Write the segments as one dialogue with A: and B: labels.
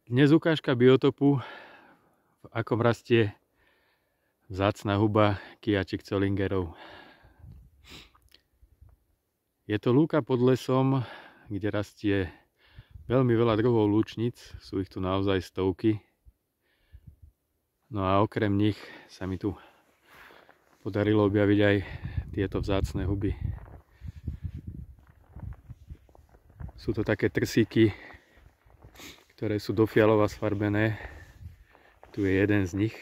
A: Dnes ukážka biotopu, v akom rastie vzácna huba Kiačik Zollingerov. Je to lúka pod lesom, kde rastie veľmi veľa druhov lúčnic, sú ich tu naozaj stovky. No a okrem nich sa mi tu podarilo objaviť aj tieto vzácne huby. Sú to také trsíky, ktoré sú do fialova sfarbené. Tu je jeden z nich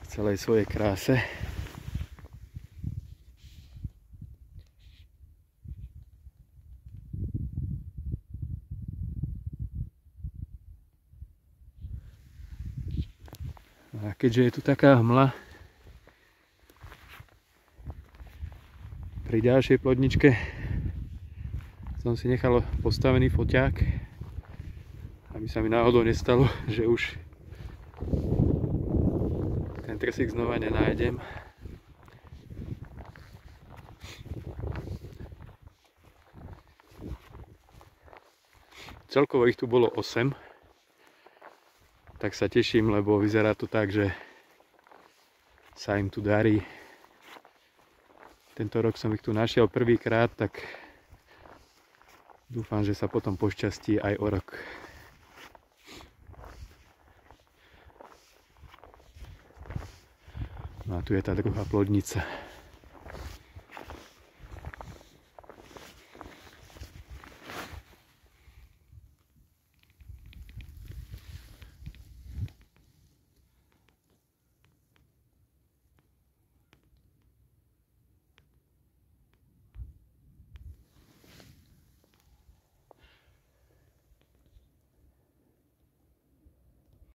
A: v celej svojej kráse. A keďže je tu taká hmla, pri ďalšej plodničke som si nechal postavený foťák, aby sa mi náhodou nestalo, že už ten trsík znova nenájdem. Celkovo ich tu bolo 8, tak sa teším, lebo vyzerá to tak, že sa im tu darí. Tento rok som ich tu našiel prvýkrát, tak dúfam, že sa potom pošťastí aj o rok. No a tu je tá druhá plodnica.